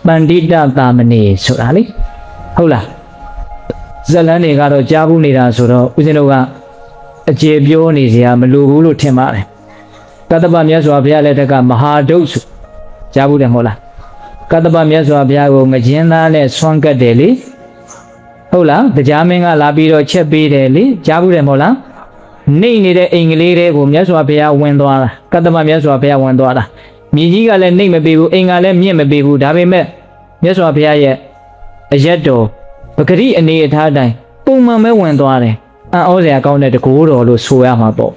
ပန္တိတသာမဏေဆိုတာလေဟုတ်လားဇလန်းတွေကတော့ကြားဘူးနေတာဆိုတော့ဦးဇင်းတို့ကအကျေပြောနေစရာမလိုဘူးလို့ထင်ပါတယ်ကတ္တပမြတ်စွာဘုရားလက်ထက်ကမဟာဒုတ်ဆိုကြားဘူးတယ်မဟုတ်လားကတ္တပမြတ်စွာဘုရားကိုငကျင်းသားနဲ့ဆွမ်းကတ်တယ်လေဟုတ်လားတရားမင်းကလာပြီးတော့ချက်ပေးတယ်လေကြားဘူးတယ်မဟုတ်လားနှိမ့်နေတဲ့အိမ်ကလေးတွေကိုမြတ်စွာဘုရားဝင်သွားတာကတ္တပမြတ်စွာဘုရားဝင်သွားတာမြေကြီးကလည်းနှိမ့်မပေးဘူးအိမ်ကလည်းမြင့်မပေးဘူးဒါပေမဲ့မြတ်စွာဘုရားရဲ့အရက်တော်ပဂရိအနေအထားတိုင်းပုံမှန်ပဲဝင်သွားတယ်အံ့ဩစရာကောင်းတဲ့တကူတော်လို့ဆိုရမှာပေါ့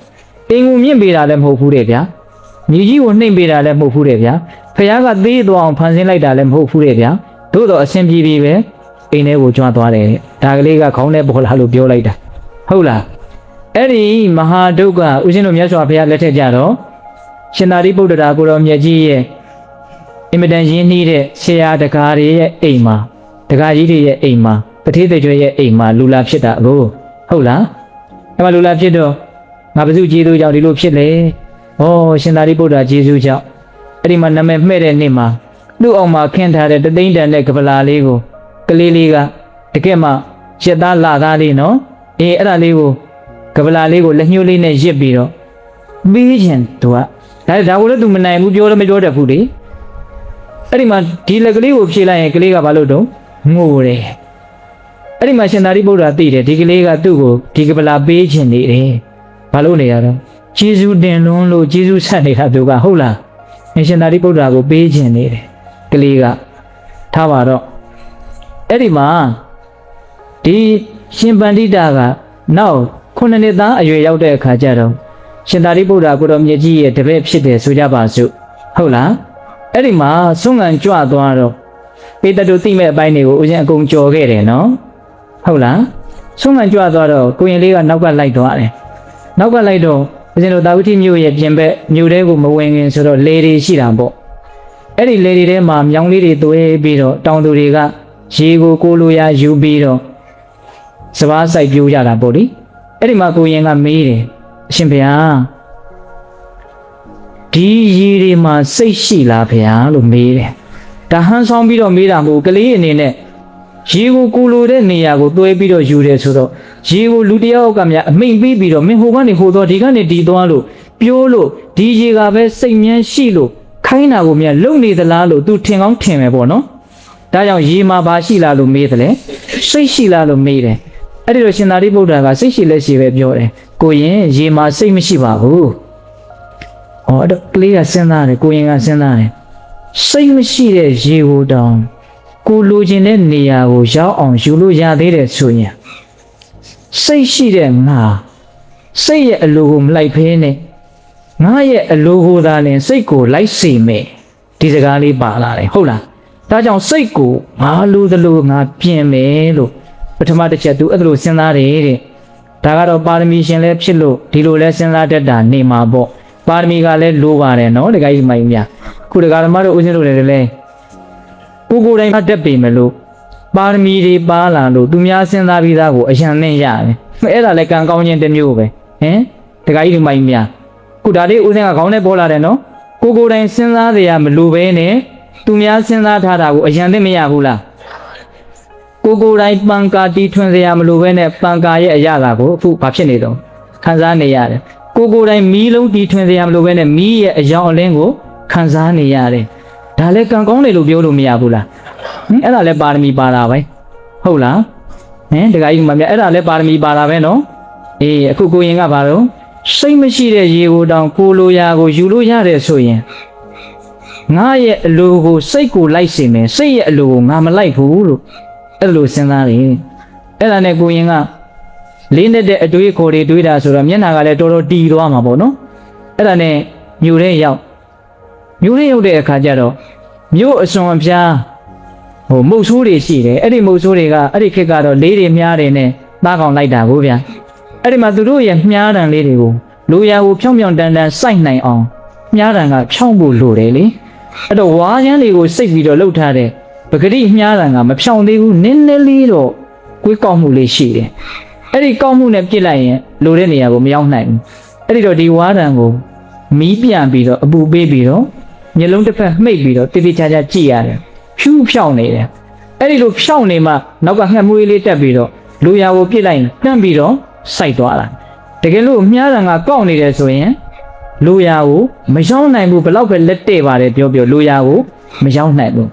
အိမ်ကိုမြင့်ပေးတာလည်းမဟုတ်ဘူးတဲ့ဗျာမြေကြီးကိုနှိမ့်ပေးတာလည်းမဟုတ်ဘူးတဲ့ဗျာဘုရားကသေးသွားအောင်ဖန်ဆင်းလိုက်တာလည်းမဟုတ်ဘူးတဲ့ဗျာသို့တော့အရှင်ပြည်ပြီပဲအိမ်ထဲကိုကြွသွားတယ်ဒါကလေးကခေါင်းထဲပေါ်လာလို့ပြောလိုက်တာဟုတ်လားအဲ့ဒီမဟာဒုက္ခဦးဇင်းတို့မြတ်စွာဘုရားလက်ထက်ကြတော့ရှင်သာရိပုတ္တရာကိုတော်မြတ်ကြီးရဲ့အင်မတန်ရင်းနှီးတဲ့ဆရာတကားတွေရဲ့အိမ်မှာတကားကြီးတွေရဲ့အိမ်မှာပတိသေကျွဲရဲ့အိမ်မှာလူလာဖြစ်တာကိုဟုတ်လားအဲ့မှာလူလာဖြစ်တော့ငါဘုသူကျေးဇူးကြောင့်ဒီလိုဖြစ်လေဩရှင်သာရိပုတ္တရာကျေးဇူးကြောင့်အဲ့ဒီမှာနာမည်မှဲ့တဲ့နေ့မှာသူ့အောင်မှာခင်းထားတဲ့တသိန်းတန်တဲ့ကပလာလေးကိုကလေးလေးကတကယ်မှရက်သားလာသားလေးနော်အေးအဲ့ဒါလေးကိုကပလာလေးကိုလက်ညှိုးလေးနဲ့ရစ်ပြီးတော့ပြီးရင်သူကဒါကိုလည်းသူမနိုင်ဘူးပြောလည်းမပြောတတ်ဘူးလေအဲ့ဒီမှာဒီလက်ကလေးကိုဖြေလိုက်ရင်ကလေးကဘာလို့တော့ငိုတယ်အဲ့ဒီမှာရှင်သာရိပုတ္တရာသိတယ်ဒီကလေးကသူ့ကိုဒီကပလာပေးခြင်းနေတယ်ဘာလို့နေရတော့ကျေးဇူးတင်လွန်းလို့ကျေးဇူးဆက်နေတာသူကဟုတ်လားရှင်သာရိပုတ္တရာကိုပေးခြင်းနေတယ်ကလေးကထားပါတော့အဲ့ဒီမှာဒီရှင်ပန္တိတာကနောက်9နှစ်သားအရွယ်ရောက်တဲ့အခါကျတော့ရှင်သာရိပုတ္တရာကိုတော်မြတ်ကြီးရဲ့တပည့်ဖြစ်တယ်ဆိုကြပါစို့ဟုတ်လားအဲ့ဒီမှာဆွမ်းငံကြွသွားတော့ပေတတုသိမဲ့အပိုင်းတွေကိုဦးဇင်းအကုန်ကြော်ခဲ့တယ်နော်ဟုတ်လားဆွမ်းငံကြွသွားတော့ကိုရင်လေးကနောက်ကလိုက်သွားတယ်နောက်ကလိုက်တော့ဦးဇင်းတို့တာဝတိမြို့ရဲ့ပြင်ဘက်မြို့တဲကိုမဝင်ခင်ဆိုတော့လေတွေရှိတာပေါ့အဲ့ဒီလေတွေထဲမှာမြောင်လေးတွေသွေးပြီးတော့တောင်သူတွေကရေကိုလိုရာယူပြီးတော့စပားဆိုင်ပြိုးကြတာပေါ့လေအဲ့ဒီမှာကိုရင်ကမေးတယ်အရှင်ဘုရားဒီရေတွေမှာစိတ်ရှိလားဘုရားလို့မေးတယ်ဒါဟန်းဆောင်ပြီးတော့မေးတာမဟုတ်ကလေးအနေနဲ့ရေကိုလိုတဲ့နေရာကိုသွေးပြီးတော့ယူတယ်ဆိုတော့ရေကိုလူတယောက်ကမြအမိန်ပြီးပြီးတော့မင်းဟိုကနေဟိုသွားဒီကနေဒီသွားလို့ပြောလို့ဒီရေကပဲစိတ်မြန်းရှိလို့ခိုင်းတာကိုမြလုံနေသလားလို့ तू ထင်ကောင်းထင်မယ်ပေါ့နော်ဒါကြောင့်ရေမှာဘာရှိလားလို့မေးတယ်လေစိတ်ရှိလားလို့မေးတယ်အဲ့ဒီတော့ရှင်သာရိပုတ္တရာကစိတ်ရှိလက်ရှိပဲပြောတယ်ကိုရင်ရေမှာစိတ်မရှိပါဘူးဟောအဲ့တော့ကလေးကစဉ်းစားတယ်ကိုရင်ကစဉ်းစားတယ်စိတ်မရှိတဲ့ရေကိုတောင်ကိုလိုချင်တဲ့နေရာကိုရောက်အောင်ယူလို့ရသေးတယ်ဆိုရင်စိတ်ရှိတဲ့ငါစိတ်ရဲ့အလိုကိုမလိုက်ဖဲနဲ့ငါရဲ့အလိုကိုသာလင်စိတ်ကိုလိုက်စေမယ်ဒီစကားလေးပါလာတယ်ဟုတ်လားဒါကြောင့်စိတ်ကိုငါလိုသလိုငါပြင်မယ်လို့ပထမတစ်ချက်သူအဲ့လိုစဉ်းစားတယ်တဲ့ဒါကတော့ပါရမီရှင်လည်းဖြစ်လို့ဒီလိုလဲစဉ်းစားတတ်တာနေမှာပေါ့ပါရမီကလည်းလိုပါတယ်နော်တခါကြီးမိုင်းများခုတခါဓမ္မတို့ဦးဇင်းတို့လည်းကိုယ်တိုင်တက်ပေမလို့ပါရမီတွေပါလာလို့သူများစဉ်းစားပြီးသားကိုအရန်နဲ့ရတယ်အဲ့ဒါလည်းကံကောင်းခြင်းတစ်မျိုးပဲဟင်တခါကြီးမိုင်းများခုဒါလေးဦးဇင်းကခေါင်းနဲ့ပေါ်လာတယ်နော်ကိုယ်တိုင်စဉ်းစားရမလို့ပဲနဲ့သူများစဉ်းစားထားတာကိုအရန်သိမရဘူးလားကိုယ်တိုင်ပံကာတီထွင်စရာမလိုပဲနဲ့ပံကာရဲ့အရာလာကိုအခုဘာဖြစ်နေတော့ခံစားနေရတယ်ကိုယ်တိုင်မီးလုံးတီထွင်စရာမလိုပဲနဲ့မီးရဲ့အယောင်အလင်းကိုခံစားနေရတယ်ဒါလည်းကံကောင်းတယ်လို့ပြောလို့မရဘူးလားအဲ့ဒါလည်းပါရမီပါတာပဲဟုတ်လားတခါကြီးမှမြအဲ့ဒါလည်းပါရမီပါတာပဲနော်အေးအခုကိုရင်ကဘာလို့စိတ်မရှိတဲ့ရေကိုတောင်ကိုလိုရာကိုယူလို့ရတယ်ဆိုရင်ငါရဲ့အလိုကိုစိတ်ကိုလိုက်စေမယ်စိတ်ရဲ့အလိုကိုငါမလိုက်ဘူးလို့အဲ့လိုစဉ်းစားတယ်အဲ့ဒါနဲ့ကိုရင်ကလေးနဲ့တဲ့အတွေးခေါ်တွေတွေးတာဆိုတော့မျက်နှာကလည်းတော်တော်တီသွားမှာပေါ့နော်အဲ့ဒါနဲ့မြို့ထဲရောက်တဲ့အခါကျတော့မြို့အစွန်အဖျားမုတ်ဆိုးတွေရှိတယ်အဲ့ဒီမုတ်ဆိုးတွေကအဲ့ဒီခေတ်ကတော့လေးတွေမြားတယ်နဲ့သားကောင်လိုက်တာကိုဗျာအဲ့ဒီမှာသူတို့ရဲ့မြားတံလေးတွေကိုလူရကိုဖြောင်းဖြောင်းတန်တန်စိုက်နိုင်အောင်မြားတံကဖြောင်းဖို့လိုတယ်လေအဲ့တော့ဝါးရမ်းလေးကိုစိတ်ပြီးတော့လှုပ်ထားတဲ့ပဂတိမြားတံကမဖြောင်းသေးဘူးနည်းနည်းလေးတော့ကွေးကောက်မှုလေးရှိတယ်အဲ့ဒီကောက်မှုနဲ့ပြစ်လိုက်ရင်လိုတဲ့နေရာကိုမရောက်နိုင်ဘူးအဲ့ဒီတော့ဒီဝါးတံကိုမီးပြန်ပြီးတော့အပူပေးပြီးတော့မျက်လုံးတစ်ဖက်မှိတ်ပြီးတော့တိတိကျကျကြည့်ရတယ် ဖြူးဖြောင်းနေတယ်အဲ့ဒီလိုဖြောင်းနေမှနောက်ကငှက်မွေးလေးတက်ပြီးတော့လူရကိုပြစ်လိုက်တန်းပြီးတော့စိုက်သွားတာတကယ်လို့မြားတံကကောက်နေတယ်ဆိုရင်လူရကိုမရောက်နိုင်ဘူးဘလောက်ပဲလက်တဲ့ပါတယ်ပြောလူရကိုမရောက်နိုင်ဘူး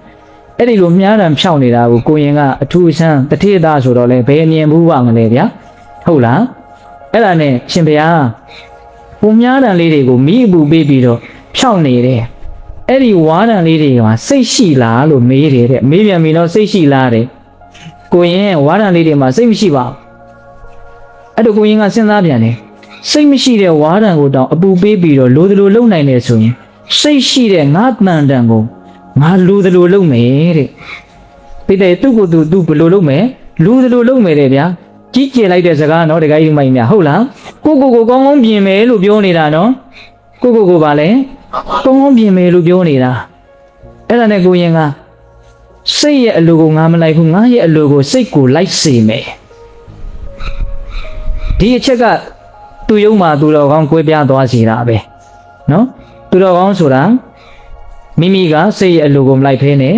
အဲ့ဒီလိုမြားတံဖြောင်းနေတာကိုကိုရင်ကအထူးဆန်းတထေးသားဆိုတော့လေဘယ်မြင်ဘူးပါမလဲဗျာဟုတ်လားအဲ့ဒါနဲ့ရှင်ဘုရားဘုံမြားတံလေးတွေကိုမိအပူပေးပြီးတော့ဖြောင်းနေတယ်အဲ့ဒီဝါးတံလေးတွေကစိတ်ရှိလားလို့မေးတယ်တဲ့မေးပြန်ပြီတော့စိတ်ရှိလားတဲ့ကိုရင်ဝါးတံလေးတွေမှာစိတ်မရှိပါဘူးအဲ့တော့ကိုရင်ကစဉ်းစားပြန်တယ်စိတ်မရှိတဲ့ဝါးတံကိုတောင်အပူပေးပြီးတော့လိုသလိုလုံနိုင်တယ်ဆိုရင်စိတ်ရှိတဲ့ငါတန်တန်ကိုငါလိုသလိုလုံမယ်တဲ့ပိတဲ့သူ့ကိုသူဘယ်လိုလုပ်မယ်လူသလိုလုပ်မယ်တဲ့ဗျာကြီးကျယ်လိုက်တဲ့စကားနော်တခါကြီးမိုင်များဟုတ်လားကိုကောင်းကောင်းပြင်မယ်လို့ပြောနေတာနော်ကိုပါလေကောင်းကောင်းပြင်မယ်လို့ပြောနေတာအဲ့ဒါနဲ့ကိုရင်ကစိတ်ရဲ့အလိုကိုငါမလိုက်ဘူးငါရဲ့အလိုကိုစိတ်ကိုလိုက်စေမယ်ဒီအချက်ကသူ့ယုံမှာသူတော်ကောင်းကွဲပြားသွားစေတာပဲနော်သူတော်ကောင်းဆိုတာမိမိကစိတ်ရဲ့အလိုကိုမလိုက်ဖဲနဲ့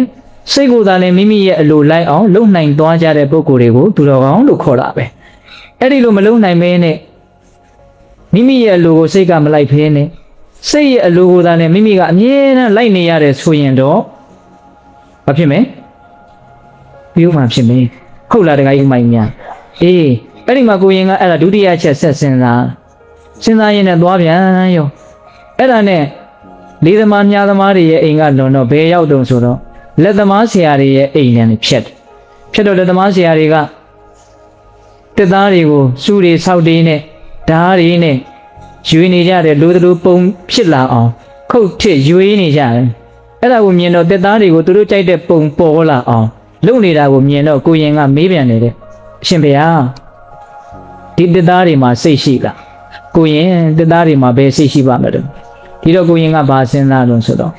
စိတ်ကိုယ်သာလည်းမိမိရဲ့အလိုလိုက်အောင်လုံနိုင်သွားကြတဲ့ပုဂ္ဂိုလ်တွေကိုသူတော်ကောင်းလို့ခေါ်တာပဲအဲ့ဒီလိုမလုံနိုင်မဲနဲ့မိမိရဲ့အလိုကိုစိတ်ကမလိုက်ဖဲနဲ့စိတ်ရဲ့အလိုကိုသာလည်းမိမိကအမြဲတမ်းလိုက်နေရတယ်ဆိုရင်တော့ဘာဖြစ်မလဲပြုံးမှဖြစ်မယ်ဟုတ်လားတခါကြီးမိုင်များအေးအဲ့ဒီမှာကိုရင်ကအဲ့ဒါဒုတိယချက်ဆက်စဉ်းစားရင်းနဲ့သွားပြန်ရောအဲ့ဒါနဲ့လေးသမားမြားသမားတွေရဲ့အိမ်ကလွန်တော့ဘယ်ရောက်တုံဆိုတော့လက်သမားဆရာတွေရဲ့အိမ်နဲ့ဖြတ်တော့လက်သမားဆရာတွေကတက်သားတွေကိုစူတွေဆောက်တေးနဲ့ဓားတွေနဲ့ရွေးနေကြတယ်လူတို့ပုံဖြစ်လာအောင်ခုတ်ထစ်ရွေးနေကြတယ်အဲ့ဒါကိုမြင်တော့တက်သားတွေကိုသူတို့ကြိုက်တဲ့ပုံပေါ်လာအောင်လုပ်နေတာကိုမြင်တော့ကိုရင်ကမေးပြန်နေတယ်အရှင်ဘုရားဒီတက်သားတွေမှာစိတ်ရှိလားကိုရင်တက်သားတွေမှာဘယ်စိတ်ရှိပါမလဲဒီတော့ကိုရင်ကဘာစဉ်းစားလို့ဆိုတော့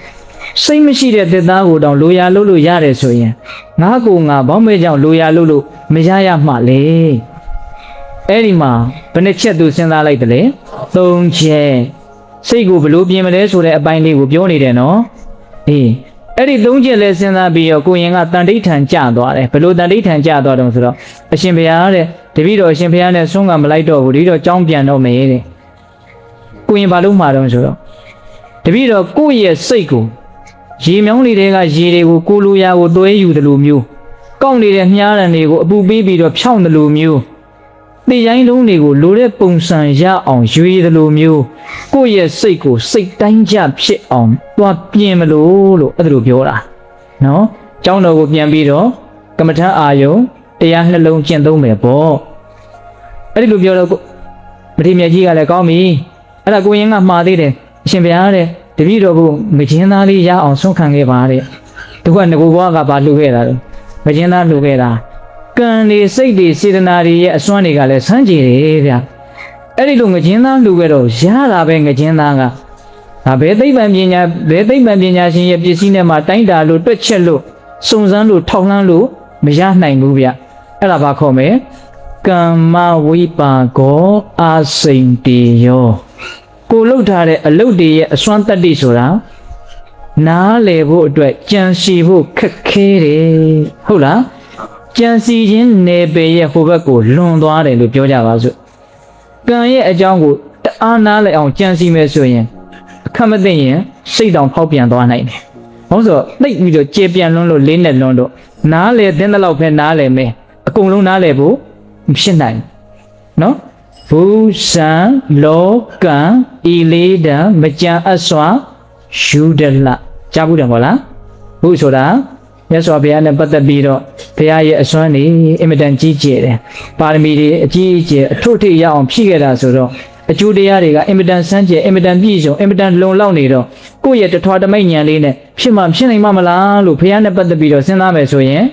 စိတ်မရှိတဲ့တက်သားကိုတောင်လိုရာလို့လို့ရတယ်ဆိုရင်ငါကိုငါဘောင်းမဲကြောင့်လိုရာလို့မရရမှလေအဲ့ဒီမှာဘယ်နှချက်သူစဉ်းစားလိုက်တယ်လေ၃ချက်စိတ်ကိုဘလို့ပြင်မလဲဆိုတဲ့အပိုင်းလေးကိုပြောနေတယ်နော်အေးအဲ့ဒီ၃ချက်လဲစဉ်းစားပြီးတော့ကိုရင်ကတန်တိဋ္ဌံကြသွားတယ်ဘလို့တန်တိဋ္ဌံကြသွားတော့ဆိုတော့အရှင်ဘုရားတဲ့တပည့်တော်အရှင်ဘုရားနဲ့ဆုံးကမလိုက်တော့ဘူးဒီတော့ကြောင်းပြန်တော့မယ်တဲ့ကိုရင်ဘာလို့မှာတော့ဆိုတော့တပည့်တော်ကိုယ့်ရဲ့စိတ်ကိုရေမြောင်းလေးတွေကရေတွေကိုကိုလိုရာကိုသွဲယူတယ်လို့မျိုးကောက်နေတဲ့မြားရံတွေကိုအပူပေးပြီးတော့ဖြောင်းတယ်လို့မျိုးတေရိုင်းလုံးတွေကိုလိုတဲ့ပုံစံရအောင်ရွေတယ်လို့မျိုးကိုယ့်ရဲ့စိတ်ကိုစိတ်တိုင်းကြဖြစ်အောင်သွားပြင်မလို့အဲ့ဒါလိုပြောတာနော်ကျောင်းတော်ကိုပြန်ပြီးတော့ကမ္မထအာယုံတရားနှလုံးကျင့်သုံးမယ်ပေါ့အဲ့ဒီလိုပြောတော့မထေရမြတ်ကြီးကလည်းကောင်းပြီအဲ့ဒါကိုရင်ကမှားသေးတယ်အရှင်ဘုရားတဲ့တပည့်တော်ကိုမချင်းသားလေးရအောင်ဆုံးခံခဲ့ပါတဲ့သူကငကိုဘွားကပါလှူခဲ့တာလို့မချင်းသားလှူခဲ့တာကံတွေစိတ်တွေစေတနာတွေရဲ့အစွမ်းတွေကလည်းဆန်းကြည်တယ်ဗျအဲ့ဒီလိုငချင်းသားလှူခဲ့တော့ရတာပဲငချင်းသားကဒါဘယ်သိပ္ပံပညာရှင်ရဲ့ပစ္စည်းနဲ့မှတိုင်းတာလို့တွက်ချက်လို့စုံစမ်းလို့ထောက်လှမ်းလို့မရနိုင်ဘူးဗျအဲ့ဒါဘာခေါ်မလဲကမ္မဝိပါကောအာစိန်တေယောကိုလှုပ်ထားတဲ့အလုပ်တွေရဲ့အစွမ်းတတ္တိဆိုတာနားလည်ဖို့အတွက်ကြံစီဖို့ခက်ခဲတယ်ဟုတ်လားကြံစီခြင်းနယ်ပယ်ရဲ့ဟိုဘက်ကိုလွန်သွားတယ်လို့ပြောကြပါစို့ကံရဲ့အကြောင်းကိုတအားနားလည်အောင်ကြံစီမယ်ဆိုရင်အခက်မသိရင်စိတ်တောင်ဖောက်ပြန်သွားနိုင်တယ်ဟုတ်ဆိုသိပြီးတော့ကျေပြန်လွန်းလို့လေးနဲ့လွန်းတော့နားလည်တဲ့လောက်ပဲနားလည်မယ်အကုန်လုံးနားလည်ဖို့မဖြစ်နိုင်နော်ဘူဇံလောကံဤလေးတံမကြံအပ်စွာယူဒလကြားဘူးတယ်မို့လားဘုဆိုတာမြတ်စွာဘုရားနဲ့ပတ်သက်ပြီးတော့ဘုရားရဲ့အစွမ်းနေအင်မတန်ကြီးကျယ်တယ်ပါရမီတွေအကြီးအကျယ်အထွတ်ထိပ်ရအောင်ဖြည့်ခဲ့တာဆိုတော့အကျိုးတရားတွေကအင်မတန်စမ်းကြယ်အင်မတန်ပြည့်စုံအင်မတန်လုံလောက်နေတော့ကိုယ့်ရဲ့တထွားတမိတ်ဉာဏ်လေးနဲ့ဖြစ်မှဖြစ်နိုင်မှာမလားလို့ဘုရားနဲ့ပတ်သက်ပြီးတော့စဉ်းစားမယ်ဆိုရင်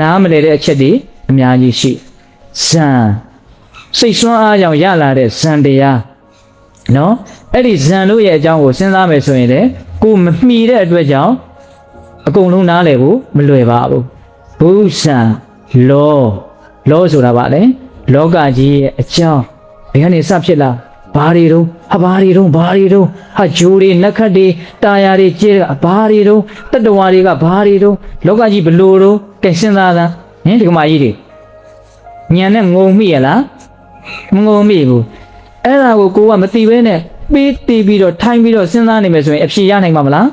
နားမလည်တဲ့အချက်တွေအများကြီးရှိဇံစိတ်ဆွမ်းအားကြောင့်ရလာတဲ့ဇံတရားနော်အဲ့ဒီဇံတို့ရဲ့အကြောင်းကိုစဉ်းစားမယ်ဆိုရင်လေကိုမမှီတဲ့အတွက်ကြောင့်အကုန်လုံးနားလည်ဖို့မလွယ်ပါဘူးဘုဇံလောဆိုတာပါလေလောကကြီးရဲ့အကြောင်းဘယ်ကနေစဖြစ်လာ ဘာတွေတော့ဘာတွေတော့ဟာဂျိုးတွေနက်ခတ်တွေတာယာတွေကျဲကဘာတွေတော့တတဝါတွေကဘာတွေတော့လောကကြီးဘလို့တော့ကဲစဉ်းစားတာဟင်ဒီကမာကြီးတွေညံနဲ့ငုံမိရလားမငုံမိဘူးအဲ့ဒါကိုကမသိဘဲနဲ့ပေးတီးပြီးတော့ထိုင်းပြီးတော့စဉ်းစားနေမယ်ဆိုရင်အဖြေရနိုင်မှာမလား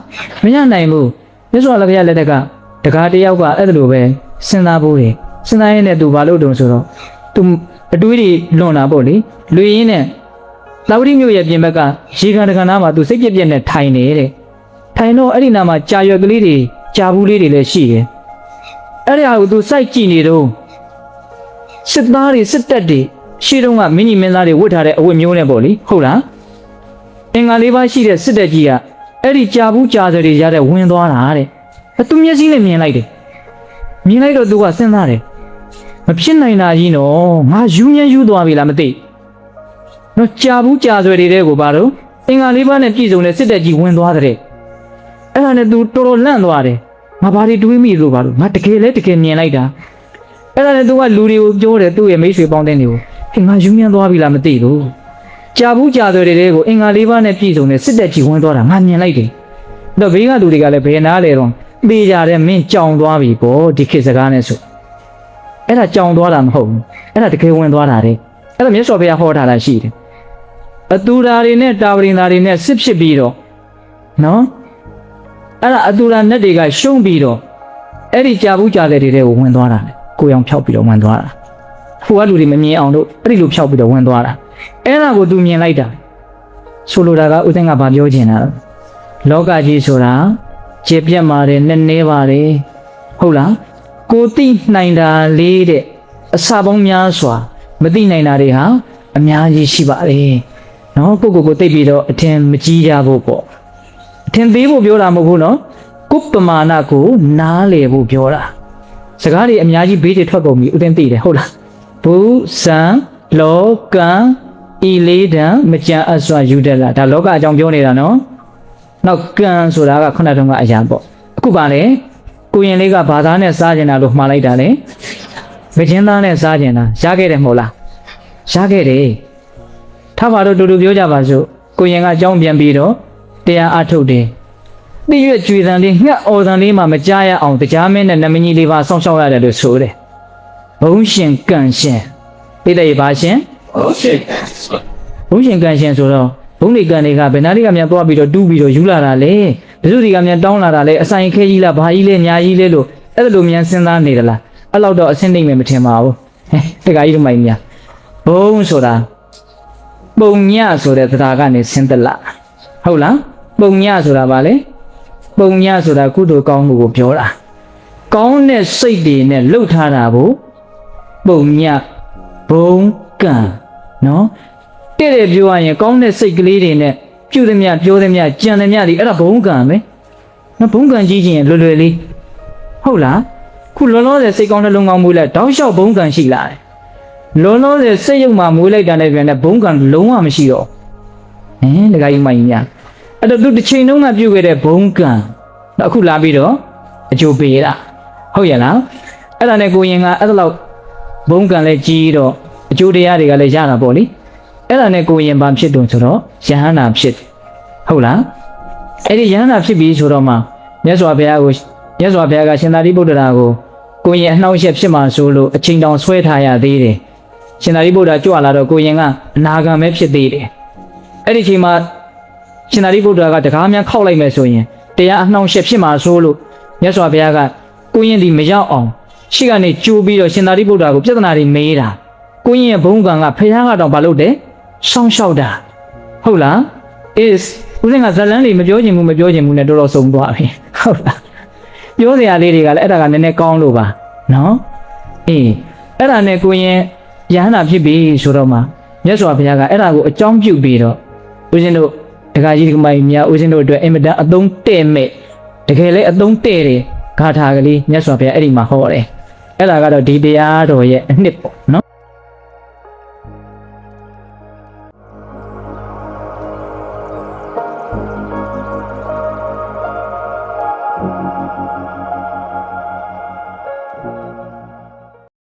မရနိုင်ဘူးမြတ်စွာဘုရားလက်ထက်ကတကားတယောက်ကအဲ့ဒါလိုပဲစဉ်းစားဖို့တယ်စဉ်းစားရင်းနဲ့သူဘာလို့တုံဆိုတော့သူအတွေးတွေလွန်တာပေါ့လေလွေရင်းနဲ့လာဝတိမြို့ရဲ့ပြင်ဘက်ကရေကန်တကန်နားမှာသူစိတ်ပြက်နဲ့ထိုင်နေတဲ့ထိုင်တော့အဲ့ဒီနားမှာကြာရွက်ကလေးတွေကြာဘူးလေးတွေလည်းရှိတယ်အဲ့ဒီဟာကိုသူစိုက်ကြည့်နေတော့စစ်သားတွေစစ်တပ်တွေရှေ့တုန်းကမင်းကြီးမင်းသားတွေဝတ်ထားတဲ့အဝတ်မျိုးနဲ့ပေါ့လေဟုတ်လားအင်္ဂါ၄ပါးရှိတဲ့စစ်တပ်ကြီးကအဲ့ဒီကြာဘူးကြာစတွေရတဲ့ဝင်သွားတာတဲ့သူမျက်စိနဲ့မြင်လိုက်တယ်မြင်လိုက်တော့သူကစဉ်းစားတယ်မဖြစ်နိုင်တာကြီးနော်ငါယူညံ့ယူသွားပြီလားမသိနော်ကြာဘူးကြာဆွဲတွေကိုဘာလို့အင်္ဂါ၄ပါးနဲ့ပြည့်စုံတဲ့စစ်တပ်ကြီးဝင်သွားတဲ့အဲ့ဒါနဲ့သူတော်တော်လန့်သွားတယ်ငါဘာတွေတွေးမိလို့ဘာလို့ငါတကယ်မြင်လိုက်တာအဲ့ဒါနဲ့သူကလူတွေကိုပြောတယ်သူ့ရဲ့မိတ်ဆွေပေါင်းတဲ့တွေကိုဟဲ့ငါယူညံ့သွားပြီလားမသိဘူးကြာဘူးကြာဆွဲတွေကိုအင်္ဂါ၄ပါးနဲ့ပြည့်စုံတဲ့စစ်တပ်ကြီးဝင်သွားတာငါမြင်လိုက်တယ်တော့ဘေးကလူတွေကလည်းဘယ်နာလဲတော့သေကြတယ်မင်းကြောင်သွားပြီပေါ့ဒီခေတ်စကားနဲ့ဆိုအဲ့ဒါကြောင်သွားတာမဟုတ်ဘူးအဲ့ဒါတကယ်ဝင်သွားတာတဲ့အဲ့ဒါမြတ်စွာဘုရားဟောထားတာရှိတယ်အတူဓာတွေနဲ့တာဝရင်ဓာတွေနဲ့စစ်ဖြစ်ပြီးတော့နော်အဲ့ဒါအတူဓာနဲ့တွေကရှုံးပြီးတော့အဲ့ဒီကြာဘူးကြာတဲ့တွေကိုဝင်သွားတာလေကိုရောင်ဖြောက်ပြီးတော့ဝင်သွားတာဟိုကလူတွေမမြင်အောင်လို့အဲ့ဒီလိုဖြောက်ပြီးတော့ဝင်သွားတာအဲ့ဒါကိုသူမြင်လိုက်တာဆိုလိုတာကဦးသိန်းကဗာပြောချင်တာလောကကြီးဆိုတာကျေပြတ်ပါတယ်နည်းနည်းပါတယ်ဟုတ်လားကိုသိနိုင်တာလေးတဲ့အစာပေါင်းများစွာမသိနိုင်တာတွေဟာအများကြီးရှိပါတယ်နော်ကိုသိပြီးတော့အထင်မကြီးကြဖို့ပေါ့အထင်သေးဖို့ပြောတာမဟုတ်ဘူးနော်ကိုပမာဏကိုနားလေဖို့ပြောတာစကားတွေအများကြီးဘေးတွေထွက်ကုန်ပြီဦးသိန်းသိတယ်ဟုတ်လားဘူဇံလောကံဤလေးတံမကြံအစွာယူတတ်လားဒါလောကအကြောင်းပြောနေတာနော်နောက်ကံဆိုတာကခုနတုန်းကအရာပေါ့အခုပါလေကိုရင်လေးကဘာသာနဲ့စားကျင်တာလို့မှားလိုက်တာလေဗကျင်းသားနဲ့စားကျင်တာရခဲ့တယ်မဟုတ်လားရခဲ့တယ်ထားပါတော့တူပြောကြပါစို့ကိုရင်ကအကြောင်းပြန်ပြီးတော့တရားအထုတ်တယ်တိရွက်ကြွေတန်လေးငှက်အော်တန်လေးမှမကြားရအောင်တရားမင်းနဲ့နမကြီးလေးပါစောင့်ရှောက်ရတယ်လို့ဆိုတယ်ဘုံရှင်ကံရှင်သိတဲ့ဘာရှင်ဘုံရှင်ကံရှင်ဆိုတော့ဘုံနေကံတွေကဘယ်နာတွေကမြန်သွားပြီးတော့တူးပြီးတော့ယူလာတာလေဘယ်သူတွေကမြန်တောင်းလာတာလေအဆိုင်ခဲကြီးလားဘာကြီးလဲညာကြီးလဲလို့အဲ့လိုမြန်စဉ်းစားနေသလားအဲ့လောက်တော့အဆင့်တိတ်မယ်မထင်ပါဘူးတခါကြီးတို့မိုင်းများဘုံဆိုတာပုံညဆိုတဲ့သရာကနေဆင်းသက်လာဟုတ်လားပုံညဆိုတာဗာလေပုံညဆိုတာကုသိုလ်ကောင်းမှုကိုပြောတာကောင်းတဲ့စိတ်တွေနဲ့လှုပ်ထားတာကိုပုံညဘုံကံနော်တဲ့ပြောရရင်ကောင်းတဲ့စိတ်ကလေးတွေနဲ့ပြုသမျှပြောသမျှကြံသမျှတွေအဲ့ဒါဘုံကံပဲနော်ဘုံကံကြီးချင်းလွယ်လွယ်လေးဟုတ်လားခုလောလောဆယ်စိတ်ကောင်းတဲ့လုံကောင်းမွေးလိုက်တောက်လျှောက်ဘုံကံရှိလာတယ်လောလောဆယ်စိတ်ရုပ်မှာမွေးလိုက်တာနဲ့ပြန်တဲ့ဘုံကံလုံးဝမရှိတော့တခါကြီးမှကြီးများအဲ့တော့သူတစ်ချိန်လုံးကပြုတ်ခဲ့တဲ့ဘုံကံတော့အခုလာပြီးတော့အကျိုးပေးတာဟုတ်ရလားအဲ့ဒါနဲ့ကိုရင်ကအဲ့ဒါလောက်ဘုံကံလည်းကြီးတော့အကျိုးတရားတွေကလည်းရတာပေါ့လေအဲ့ဒါနဲ့ကိုရင်ဘာဖြစ်တုံဆိုတော့ယဟန္တာဖြစ်ဟုတ်လားအဲ့ဒီယဟန္တာဖြစ်ပြီးဆိုတော့မှမြတ်စွာဘုရားကရှင်သာရိပုတ္တရာကိုရင်အနှောင့်အယှက်ဖြစ်မှဆိုလို့အချိန်တောင်ဆွဲထားရသေးတယ်ရှင်သာရိပုတ္တရာကြွလာတော့ကိုရင်ကအနာဂံပဲဖြစ်သေးတယ်အဲ့ဒီချိန်မှာရှင်သာရိပုတ္တရာကတကားများခောက်လိုက်မယ်ဆိုရင်တရားအနှောင့်အယှက်ဖြစ်မှဆိုလို့မြတ်စွာဘုရားကကိုရင်ဒီမရောက်အောင်ရှေ့ကနေကြိုးပြီးတော့ရှင်သာရိပုတ္တရာကိုပြဿနာတွေမေးတာကိုရင်ရဲ့ဘုံကံကဖះကတော့မလုပ်တယ်စောင့်ရှောက်တာဟုတ်လား is ဦးစင်ကဇလန်းလေးမပြောချင်ဘူးနဲ့တော်တော်ဆုံးသွားပြီဟုတ်လားပြောစရာလေးတွေကလည်းအဲ့ဒါကနည်းနည်းကောင်းလို့ပါနော်အဲ့ဒါနဲ့ကိုရင်ယဟန္တာဖြစ်ပြီဆိုတော့မှမြတ်စွာဘုရားကအဲ့ဒါကိုအကြောင်းပြုပြီးတော့ဦးစင်တို့ဒကာကြီးဒကာမကြီးများဦးစင်တို့အတွက်အင်မတန်အသုံးတဲ့မဲ့တကယ်လည်းအသုံးတဲ့တယ်ဂါထာကလေးမြတ်စွာဘုရားအဲ့ဒီမှာဟောတယ်အဲ့ဒါကတော့ဒီတရားတော်ရဲ့အနှစ်ပေါ့နော်